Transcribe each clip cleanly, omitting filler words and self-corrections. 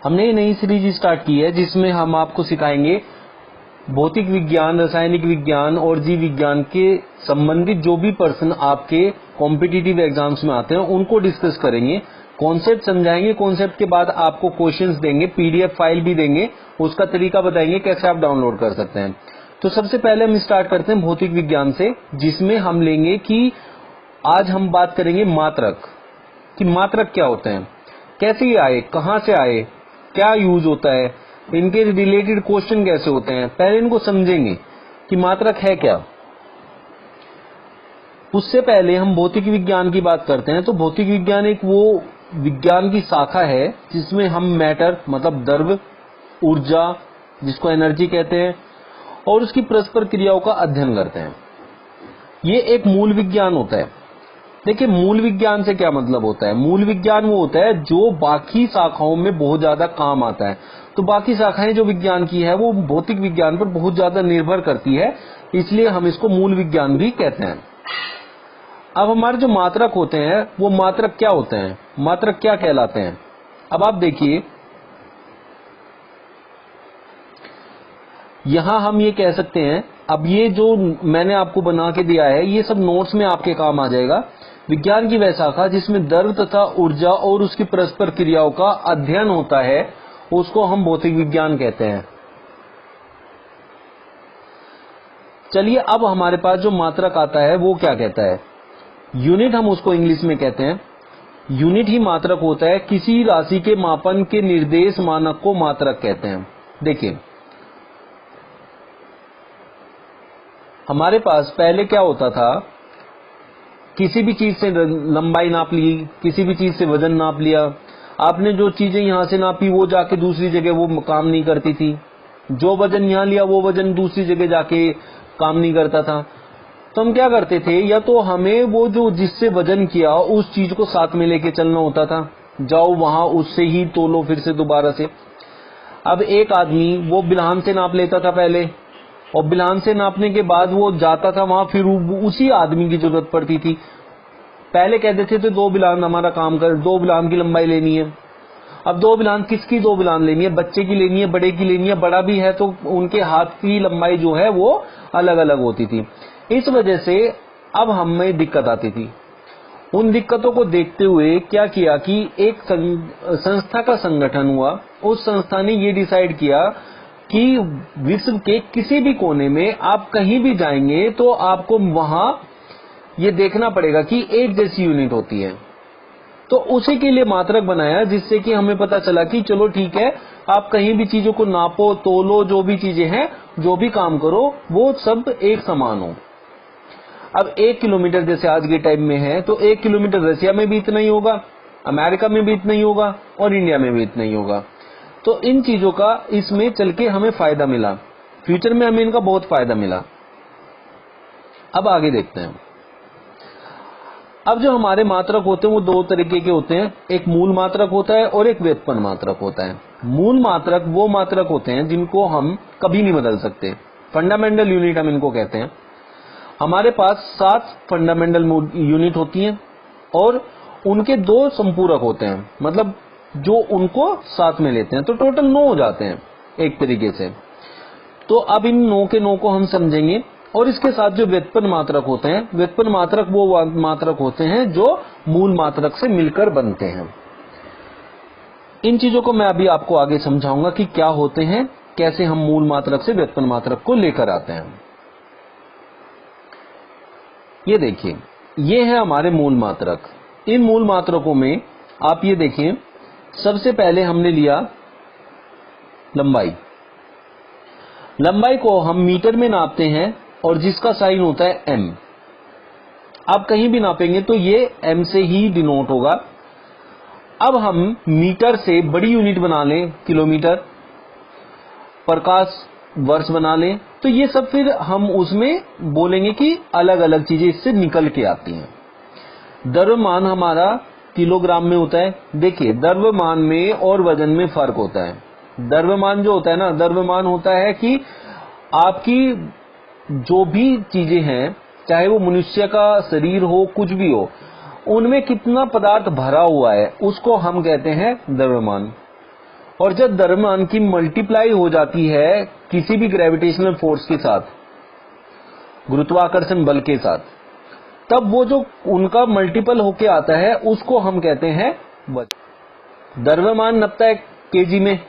हमने ये नई सीरीज स्टार्ट की है जिसमें हम आपको सिखाएंगे भौतिक विज्ञान, रासायनिक विज्ञान और जीव विज्ञान के संबंधित जो भी पर्सन आपके कॉम्पिटिटिव एग्जाम्स में आते हैं उनको डिस्कस करेंगे, कॉन्सेप्ट समझाएंगे। कॉन्सेप्ट के बाद आपको क्वेश्चंस देंगे, पीडीएफ फाइल भी देंगे, उसका तरीका बताएंगे कैसे आप डाउनलोड कर सकते हैं। तो सबसे पहले हम स्टार्ट करते हैं भौतिक विज्ञान से, जिसमें हम लेंगे कि आज हम बात करेंगे मात्रक, कि मात्रक क्या होते हैं, कैसे ये आए, कहां से आए, क्या यूज होता है, इनके रिलेटेड क्वेश्चन कैसे होते हैं। पहले इनको समझेंगे कि मात्रक है क्या। उससे पहले हम भौतिक विज्ञान की बात करते हैं। तो भौतिक विज्ञान एक वो विज्ञान की शाखा है जिसमें हम मैटर मतलब द्रव्य, ऊर्जा जिसको एनर्जी कहते हैं, और उसकी परस्पर क्रियाओं का अध्ययन करते हैं। ये एक मूल विज्ञान होता है। देखिए, मूल विज्ञान से क्या मतलब होता है। मूल विज्ञान वो होता है जो बाकी शाखाओं में बहुत ज्यादा काम आता है। तो बाकी शाखाएं जो विज्ञान की है वो भौतिक विज्ञान पर बहुत ज्यादा निर्भर करती है, इसलिए हम इसको मूल विज्ञान भी कहते हैं। अब हमारे जो मात्रक होते हैं वो मात्रक क्या होते हैं, मात्रक क्या कहलाते हैं। अब आप देखिए, यहां हम ये कह सकते हैं, अब ये जो मैंने आपको बना के दिया है ये सब नोट्स में आपके काम आ जाएगा। विज्ञान की वह शाखा जिसमें द्रव्य तथा ऊर्जा और उसकी परस्पर क्रियाओं का अध्ययन होता है उसको हम भौतिक विज्ञान कहते हैं। चलिए, अब हमारे पास जो मात्रक आता है वो क्या कहता है। यूनिट हम उसको इंग्लिश में कहते हैं। यूनिट ही मात्रक होता है। किसी राशि के मापन के निर्देश मानक को मात्रक कहते हैं। देखिए, हमारे पास पहले क्या होता था, किसी भी चीज से लंबाई नाप ली, किसी भी चीज से वजन नाप लिया, आपने जो चीजें यहां से नापी वो जाके दूसरी जगह वो काम नहीं करती थी, जो वजन यहां लिया वो वजन दूसरी जगह जाके काम नहीं करता था। तो हम क्या करते थे, या तो हमें वो जो जिससे वजन किया उस चीज को साथ में लेके चलना होता था, जाओ वहां उससे ही तोलो फिर से दोबारा से। अब एक आदमी वो बिल्हान से नाप लेता था पहले, और बिल्हान से नापने के बाद वो जाता था वहां, फिर उसी आदमी की जरूरत पड़ती थी। पहले कहते थे तो 2 बिल्हान हमारा काम कर, 2 बिल्हान की लंबाई लेनी है। अब 2 बिल्हान किसकी 2 बिल्हान लेनी है, बच्चे की लेनी है, बड़े की लेनी है। बड़ा भी है तो उनके हाथ की लंबाई जो है वो अलग अलग होती थी। इस वजह से अब हमें दिक्कत आती थी। उन दिक्कतों को देखते हुए क्या किया कि एक संस्था का संगठन हुआ। उस संस्था ने ये डिसाइड किया कि विश्व के किसी भी कोने में आप कहीं भी जाएंगे तो आपको वहां ये देखना पड़ेगा कि एक जैसी यूनिट होती है। तो उसी के लिए मात्रक बनाया, जिससे कि हमें पता चला कि चलो ठीक है, आप कहीं भी चीजों को नापो, तोलो, जो भी चीजें हैं, जो भी काम करो वो सब एक समान हो। अब 1 किलोमीटर जैसे आज के टाइम में है तो 1 किलोमीटर रशिया में भी इतना ही होगा, अमेरिका में भी इतना ही होगा और इंडिया में भी इतना ही होगा। तो इन चीजों का इसमें चल के हमें फायदा मिला, फ्यूचर में हमें इनका बहुत फायदा मिला। अब आगे देखते हैं। अब जो हमारे मात्रक होते हैं वो 2 तरीके के होते हैं, एक मूल मात्रक होता है और एक व्युत्पन्न मात्रक होता है। मूल मात्रक वो मात्रक होते हैं जिनको हम कभी नहीं बदल सकते, फंडामेंटल यूनिट हम इनको कहते हैं। हमारे पास 7 फंडामेंटल यूनिट होती हैं और उनके 2 संपूरक होते हैं, मतलब जो उनको साथ में लेते हैं, तो टोटल 9 हो जाते हैं एक तरीके से। तो अब इन 9 के 9 को हम समझेंगे। और इसके साथ जो व्युत्पन्न मात्रक होते हैं, व्युत्पन्न मात्रक वो मात्रक होते हैं जो मूल मात्रक से मिलकर बनते हैं। इन चीजों को मैं अभी आपको आगे समझाऊंगा कि क्या होते हैं, कैसे हम मूल मात्रक से व्युत्पन्न मात्रक को लेकर आते हैं। ये देखिए, ये है हमारे मूल मात्रक। इन मूल मात्रकों में आप ये देखिए, सबसे पहले हमने लिया लंबाई। लंबाई को हम मीटर में नापते हैं और जिसका साइन होता है m। आप कहीं भी नापेंगे तो ये m से ही डिनोट होगा। अब हम मीटर से बड़ी यूनिट बना लें, किलोमीटर, प्रकाश वर्ष बना लें, तो ये सब फिर हम उसमें बोलेंगे कि अलग अलग चीजें इससे निकल के आती हैं। द्रव्यमान हमारा किलोग्राम में होता है। देखिए, द्रव्यमान में और वजन में फर्क होता है। द्रव्यमान जो होता है ना, द्रव्यमान होता है कि आपकी जो भी चीजें हैं, चाहे वो मनुष्य का शरीर हो, कुछ भी हो, उनमें कितना पदार्थ भरा हुआ है उसको हम कहते हैं द्रव्यमान। और जब द्रव्यमान की मल्टीप्लाई हो जाती है किसी भी ग्रेविटेशनल फोर्स के साथ, गुरुत्वाकर्षण बल के साथ, तब वो जो उनका मल्टीपल होके आता है उसको हम कहते हैं वजन। द्रव्यमान नपता है केजी में।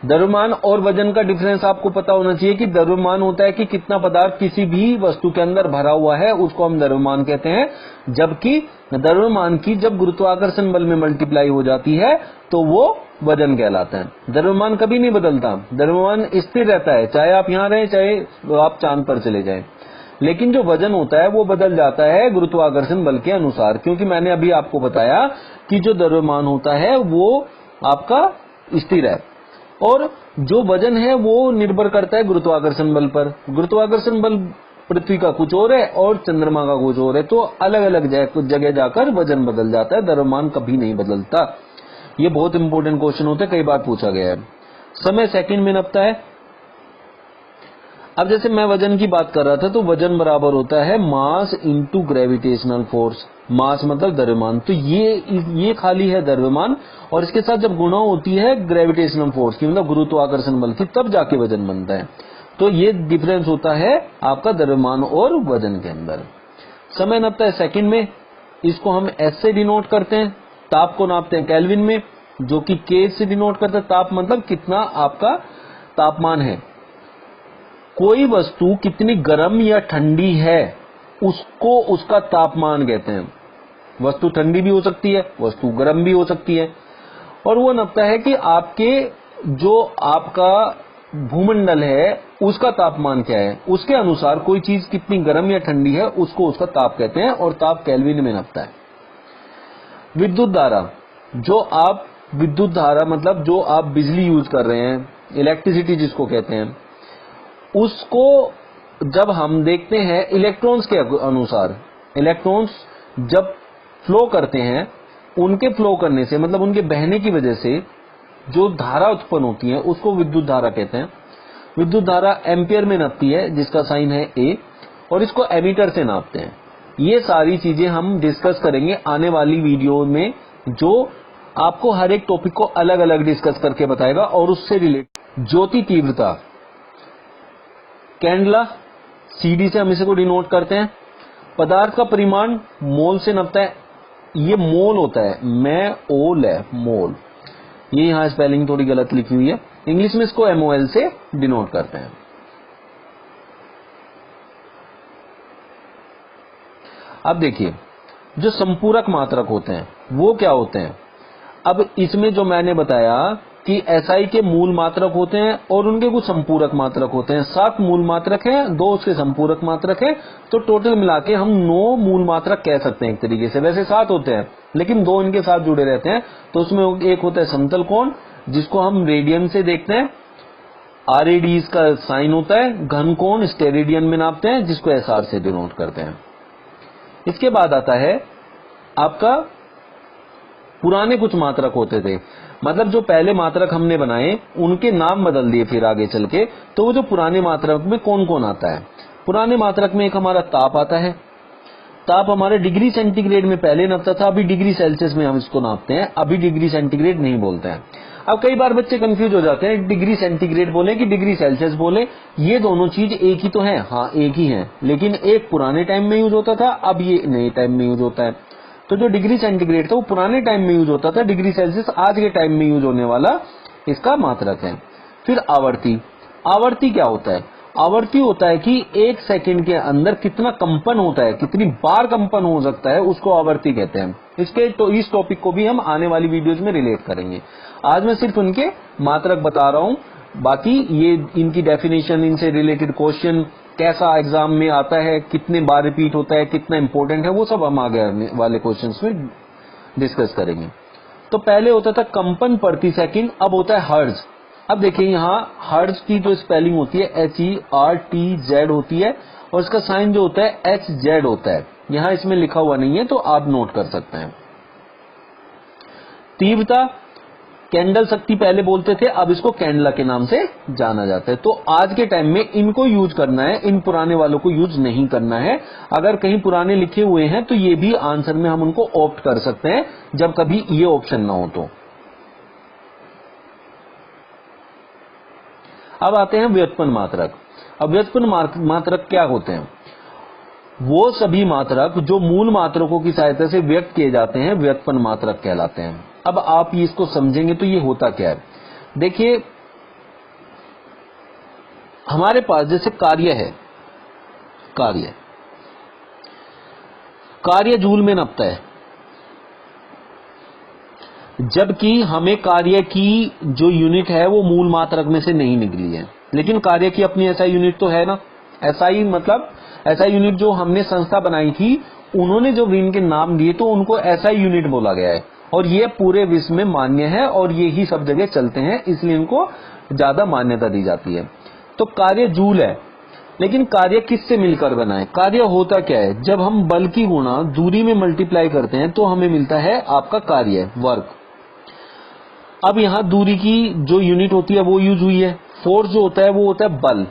द्रव्यमान और वजन का डिफरेंस आपको पता होना चाहिए कि द्रव्यमान होता है कि कितना पदार्थ किसी भी वस्तु के अंदर भरा हुआ है, उसको हम द्रव्यमान कहते हैं, जबकि द्रव्यमान की जब गुरुत्वाकर्षण बल में मल्टीप्लाई हो जाती है तो वो वजन कहलाता है। द्रव्यमान कभी नहीं बदलता, द्रव्यमान स्थिर रहता है, चाहे आप यहां रहें चाहे आप चांद पर चले जाएं। लेकिन जो वजन होता है वो बदल जाता है गुरुत्वाकर्षण बल के अनुसार, क्योंकि मैंने अभी आपको बताया कि जो द्रव्यमान होता है वो आपका स्थिर है और जो वजन है वो निर्भर करता है गुरुत्वाकर्षण बल पर। गुरुत्वाकर्षण बल पृथ्वी का कुछ और है और चंद्रमा का कुछ और है, तो अलग अलग जगह जाकर वजन बदल जाता है, द्रव्यमान कभी नहीं बदलता। ये बहुत इंपॉर्टेंट क्वेश्चन होते हैं, कई बार पूछा गया है। समय सेकंड में नपता है। अब जैसे मैं वजन की बात कर रहा था तो वजन बराबर होता है मास इंटू ग्रेविटेशनल फोर्स। मास मतलब द्रव्यमान, तो ये खाली है द्रव्यमान और इसके साथ जब गुणा होती है ग्रेविटेशनल फोर्स की, मतलब गुरुत्वाकर्षण बल की, तब जाके वजन बनता है। तो ये डिफरेंस होता है आपका द्रव्यमान और वजन के अंदर। समय नापता है सेकंड में, इसको हम एस से डिनोट करते हैं। ताप को नापते हैं केल्विन में, जो कि के से डिनोट करते हैं। ताप मतलब कितना आपका तापमान है, कोई वस्तु कितनी गर्म या ठंडी है उसको उसका तापमान कहते हैं। वस्तु ठंडी भी हो सकती है, वस्तु गर्म भी हो सकती है। और वो नापता है कि आपके जो आपका भूमंडल है उसका तापमान क्या है, उसके अनुसार कोई चीज कितनी गर्म या ठंडी है उसको उसका ताप कहते हैं, और ताप केल्विन में नापता है। विद्युत धारा, जो आप विद्युत धारा मतलब जो आप बिजली यूज कर रहे हैं, इलेक्ट्रिसिटी जिसको कहते हैं, उसको जब हम देखते हैं इलेक्ट्रॉन्स के अनुसार, इलेक्ट्रॉन्स जब फ्लो करते हैं, उनके फ्लो करने से मतलब उनके बहने की वजह से जो धारा उत्पन्न होती है उसको विद्युत धारा कहते हैं। विद्युत धारा एम्पियर में नापती है, जिसका साइन है ए, और इसको एमीटर से नापते हैं। ये सारी चीजें हम डिस्कस करेंगे आने वाली वीडियो में, जो आपको हर एक टॉपिक को अलग अलग डिस्कस करके बताएगा। और उससे रिलेटेड ज्योति तीव्रता, कैंडला, सीडी से हम इसे को डिनोट करते हैं। पदार्थ का परिमाण मोल से नापता है। ये मोल होता है, मैं ओल है मोल, ये यहां स्पेलिंग थोड़ी गलत लिखी हुई है, इंग्लिश में इसको एमओएल से डिनोट करते हैं। अब देखिए, जो संपूरक मात्रक होते हैं वो क्या होते हैं। अब इसमें जो मैंने बताया कि एसआई के मूल मात्रक होते हैं और उनके कुछ संपूरक मात्रक होते हैं। 7 मूल मात्रक हैं, 2 उसके संपूरक मात्रक हैं, तो टोटल मिला के हम 9 मूल मात्रक कह सकते हैं एक तरीके से। वैसे 7 होते हैं लेकिन 2 इनके साथ जुड़े रहते हैं। तो उसमें एक होता है समतल कोण, जिसको हम रेडियन से देखते हैं, आरएडी इसका साइन होता है। घन कोण स्टेरेडियन में नापते हैं, जिसको एसआर से डिनोट करते हैं। इसके बाद आता है आपका पुराने कुछ मात्रक होते थे, मतलब जो पहले मात्रक हमने बनाए उनके नाम बदल दिए फिर आगे चल के। तो वो जो पुराने मात्रक में कौन कौन आता है, पुराने मात्रक में एक हमारा ताप आता है। ताप हमारे डिग्री सेंटीग्रेड में पहले नापता था, अभी डिग्री सेल्सियस में हम इसको नापते हैं, अभी डिग्री सेंटीग्रेड नहीं बोलते हैं। अब कई बार बच्चे कंफ्यूज हो जाते हैं, डिग्री सेंटीग्रेड बोले कि डिग्री सेल्सियस बोले, ये दोनों चीज एक ही तो है। हाँ एक ही है, लेकिन एक पुराने टाइम में यूज होता था, अब ये नए टाइम में यूज होता है। तो जो डिग्री सेंटीग्रेड था वो पुराने टाइम में यूज होता था, डिग्री सेल्सियस आज के टाइम में यूज होने वाला इसका मात्रक है। फिर आवर्ती, आवर्ती क्या होता है, आवर्ती होता है कि 1 सेकंड के अंदर कितना कंपन होता है, कितनी बार कंपन हो सकता है, उसको आवर्ती कहते हैं। इस टॉपिक को भी हम आने वाली वीडियोज में रिलेट करेंगे। आज मैं सिर्फ उनके मात्रक बता रहा हूं, बाकी ये इनकी डेफिनेशन, इनसे रिलेटेड क्वेश्चन कैसा एग्जाम में आता है, कितने बार रिपीट होता है, कितना इंपॉर्टेंट है, वो सब हम आगे वाले क्वेश्चंस में डिस्कस करेंगे। तो पहले होता था कंपन प्रति सेकंड, अब होता है हर्ट्ज। अब देखिए यहाँ हर्ट्ज की जो स्पेलिंग होती है HERTZ होती है, और इसका साइन जो होता है HZ होता है। यहाँ इसमें लिखा हुआ नहीं है तो आप नोट कर सकते हैं। तीव्रता, कैंडल शक्ति पहले बोलते थे, अब इसको कैंडला के नाम से जाना जाता है। तो आज के टाइम में इनको यूज करना है, इन पुराने वालों को यूज नहीं करना है। अगर कहीं पुराने लिखे हुए हैं तो ये भी आंसर में हम उनको ऑप्ट कर सकते हैं, जब कभी ये ऑप्शन ना हो तो। अब आते हैं व्युत्पन्न मात्रक। अब व्युत्पन्न मात्रक क्या होते हैं? वो सभी मात्रक जो मूल मात्रकों की सहायता से व्यक्त किए जाते हैं व्युत्पन्न मात्रक कहलाते हैं। अब आप इसको समझेंगे तो ये होता क्या है। देखिए, हमारे पास जैसे कार्य है, कार्य जूल में नपता है, जबकि हमें कार्य की जो यूनिट है वो मूल मात्रक में से नहीं निकली है, लेकिन कार्य की अपनी ऐसा यूनिट तो है ना। SI मतलब ऐसा यूनिट जो हमने संस्था बनाई थी, उन्होंने जो इनके नाम दिए तो उनको SI यूनिट बोला गया है, और ये पूरे विश्व में मान्य है और ये ही सब जगह चलते हैं, इसलिए इनको ज्यादा मान्यता दी जाती है। तो कार्य जूल है, लेकिन कार्य किससे मिलकर बना है? कार्य होता क्या है? जब हम बल की गुणा दूरी में मल्टीप्लाई करते हैं तो हमें मिलता है आपका कार्य, वर्क। अब यहां दूरी की जो यूनिट होती है वो यूज हुई है, फोर्स जो होता है वो होता है बल।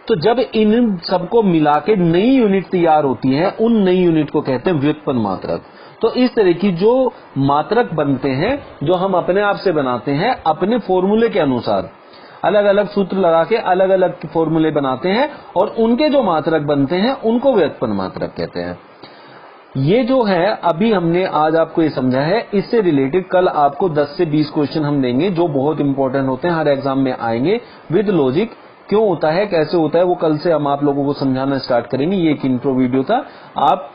तो जब इन सबको मिला के नई यूनिट तैयार होती है, उन नई यूनिट को कहते हैं व्युत्पन्न मात्रक। तो इस तरह की जो मात्रक बनते हैं, जो हम अपने आप से बनाते हैं अपने फॉर्मूले के अनुसार, अलग अलग सूत्र लगा के अलग अलग फॉर्मूले बनाते हैं, और उनके जो मात्रक बनते हैं उनको व्युत्पन्न मात्रक कहते हैं। ये जो है अभी हमने आज आपको ये समझा है, इससे रिलेटेड कल आपको 10 से 20 क्वेश्चन हम देंगे जो बहुत इंपॉर्टेंट होते हैं, हर एग्जाम में आएंगे विद लॉजिक। क्यों होता है, कैसे होता है, वो कल से हम आप लोगों को समझाना स्टार्ट करेंगे। ये एक इंट्रो वीडियो था। आप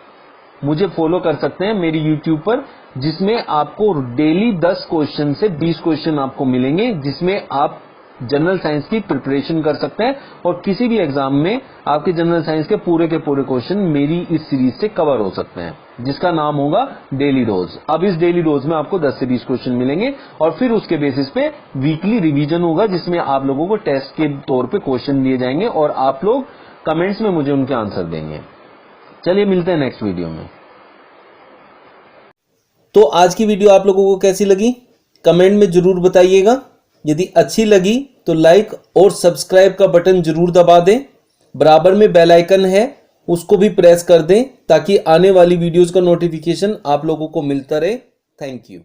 मुझे फॉलो कर सकते हैं मेरी यूट्यूब पर, जिसमें आपको डेली 10 क्वेश्चन से 20 क्वेश्चन आपको मिलेंगे, जिसमें आप जनरल साइंस की प्रिपरेशन कर सकते हैं, और किसी भी एग्जाम में आपके जनरल साइंस के पूरे क्वेश्चन मेरी इस सीरीज से कवर हो सकते हैं, जिसका नाम होगा डेली डोज। अब इस डेली डोज में आपको 10 से 20 क्वेश्चन मिलेंगे, और फिर उसके बेसिस पे वीकली रिवीजन होगा, जिसमें आप लोगों को टेस्ट के तौर पे क्वेश्चन दिए जाएंगे और आप लोग कमेंट्स में मुझे उनके आंसर देंगे। चलिए मिलते हैं नेक्स्ट वीडियो में। तो आज की वीडियो आप लोगों को कैसी लगी कमेंट में जरूर बताइएगा। यदि अच्छी लगी तो लाइक और सब्सक्राइब का बटन जरूर दबा दें। बराबर में बेल आइकन है, उसको भी प्रेस कर दें ताकि आने वाली वीडियोस का नोटिफिकेशन आप लोगों को मिलता रहे। Thank you.